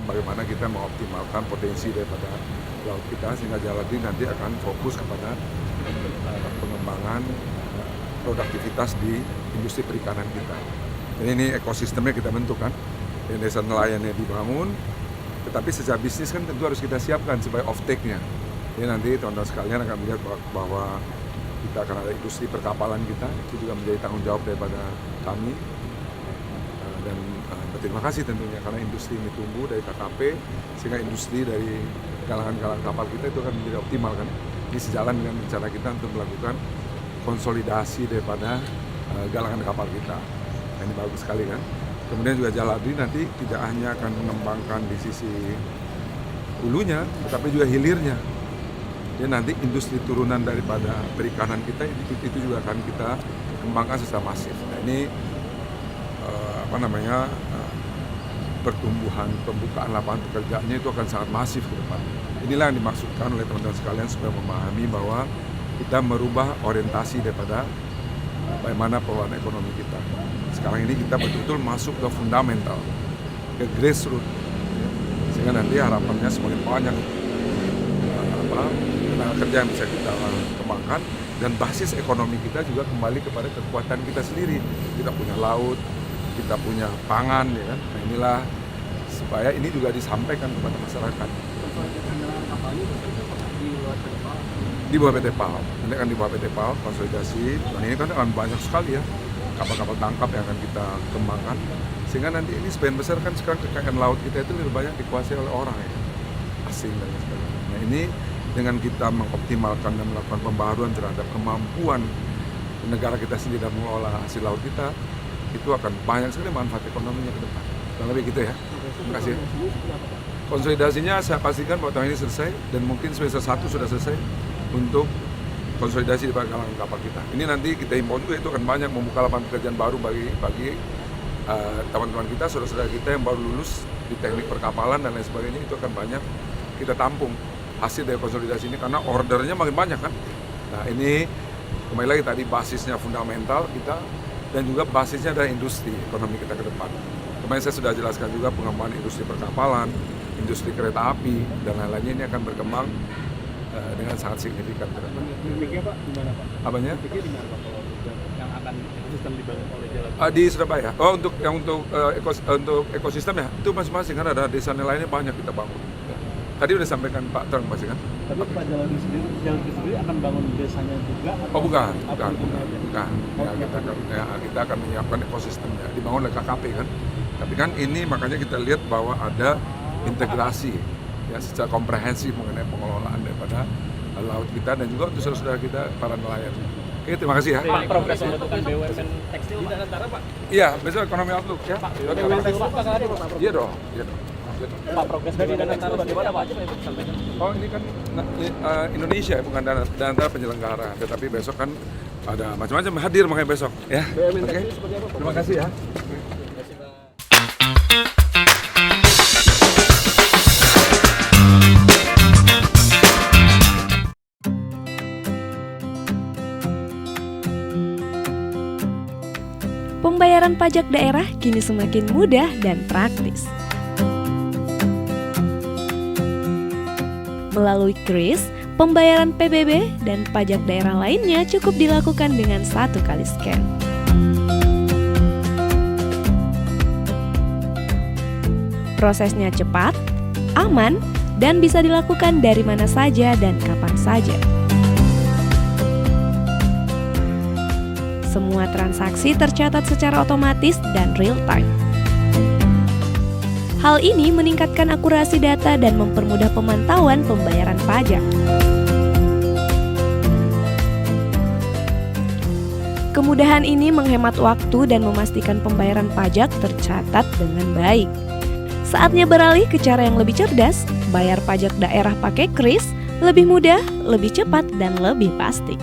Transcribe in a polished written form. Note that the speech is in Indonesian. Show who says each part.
Speaker 1: bagaimana kita mengoptimalkan potensi daripada laut kita, sehingga Jaladin nanti akan fokus kepada pengembangan produktivitas di industri perikanan kita. Jadi ini ekosistemnya kita bentuk kan, desa nelayannya dibangun, tetapi secara bisnis kan tentu harus kita siapkan sebagai off-take-nya. Jadi nanti teman-teman sekalian akan melihat bahwa kita akan ada industri perkapalan kita, itu juga menjadi tanggung jawab daripada kami. Dan berterima kasih tentunya karena industri ini tumbuh dari KKP, sehingga industri dari galangan-galangan kapal kita itu akan menjadi optimal kan. Ini sejalan dengan rencana kita untuk melakukan konsolidasi daripada galangan kapal kita. Nah, ini bagus sekali kan. Kemudian juga Jaladin nanti tidak hanya akan mengembangkan di sisi hulunya, tetapi juga hilirnya. Jadi nanti industri turunan daripada perikanan kita itu juga akan kita kembangkan secara masif. Nah, ini pertumbuhan pembukaan lapangan pekerjaannya itu akan sangat masif ke depan. Inilah yang dimaksudkan oleh teman-teman sekalian supaya memahami bahwa kita merubah orientasi daripada bagaimana pengelolaan ekonomi kita. Sekarang ini kita betul-betul masuk ke fundamental, ke grassroots, sehingga nanti harapannya semakin banyak tenaga kerja yang bisa kita kembangkan, dan basis ekonomi kita juga kembali kepada kekuatan kita sendiri. Kita punya laut, kita punya pangan, ya kan. Nah, inilah supaya ini juga disampaikan kepada masyarakat. Di bawah PT PAL, nanti akan di bawah PT PAL konsolidasi. Dan ini kan akan banyak sekali ya kapal-kapal tangkap yang akan kita kembangkan, sehingga nanti ini sebagian besar kan sekarang kekayaan laut kita itu lebih banyak dikuasai oleh orang ya, asing dan sebagainya. Nah, ini dengan kita mengoptimalkan dan melakukan pembaharuan terhadap kemampuan negara kita sendiri dalam mengelola hasil laut kita, itu akan banyak sekali manfaat ekonominya ke depan. Kurang lebih gitu ya. Terima kasih. Konsolidasinya saya pastikan bahwa tahun ini selesai, dan mungkin semester 1 sudah selesai untuk konsolidasi di galangan kapal kita. Ini nanti kita himbau juga, itu akan banyak membuka lapangan pekerjaan baru bagi teman-teman kita, saudara-saudara kita yang baru lulus di teknik perkapalan dan lain sebagainya. Itu akan banyak kita tampung hasil dari konsolidasi ini, karena ordernya makin banyak kan. Nah, ini kembali lagi tadi basisnya fundamental kita, dan juga basisnya adalah industri ekonomi kita ke depan. Kemarin saya sudah jelaskan juga pengembangan industri perkapalan, industri kereta api, dan lain-lainnya ini akan berkembang dengan sangat signifikan ke depan.
Speaker 2: Titiknya Pak, di mana Pak?
Speaker 1: Apanya?
Speaker 2: Titiknya di mana Pak kalau yang akan ekosistem dibangun oleh Jaladin?
Speaker 1: Di Surabaya. Oh, untuk ekosistem ya, itu masing-masing kan ada desa nelayannya banyak kita bangun. Ya. Tadi udah sampaikan Pak Terang pasti kan?
Speaker 2: Tapi Pak Jaladin sendiri akan bangun desanya juga?
Speaker 1: Oh bukan. Ya, kita akan menyiapkan ekosistemnya, dibangun oleh KKP kan. Tapi kan ini makanya kita lihat bahwa ada integrasi ya secara komprehensif mengenai pengelolaan daripada laut kita, dan juga untuk saudara-saudara kita para nelayan. Oke, terima kasih ya.
Speaker 2: Pak, progres pembentukan BUMN tekstil di antara Pak?
Speaker 1: Iya, besok ekonomi outlook ya.
Speaker 2: BUMN tekstil Pak hari Pak?
Speaker 1: Iya dong.
Speaker 2: Pak, progres BUMN tekstil bagaimana Pak?
Speaker 1: Oh, ini kan Indonesia bukan dan antara penyelenggara, tetapi besok kan ada macam-macam hadir makanya besok ya.
Speaker 2: BUMN
Speaker 1: Oke.
Speaker 2: tekstil seperti apa Pak?
Speaker 1: Terima kasih ya.
Speaker 3: Pembayaran pajak daerah kini semakin mudah dan praktis. Melalui KRIS, pembayaran PBB dan pajak daerah lainnya cukup dilakukan dengan satu kali scan. Prosesnya cepat, aman, dan bisa dilakukan dari mana saja dan kapan saja. Semua transaksi tercatat secara otomatis dan real-time. Hal ini meningkatkan akurasi data dan mempermudah pemantauan pembayaran pajak. Kemudahan ini menghemat waktu dan memastikan pembayaran pajak tercatat dengan baik. Saatnya beralih ke cara yang lebih cerdas, bayar pajak daerah pakai KRIS, lebih mudah, lebih cepat, dan lebih pasti.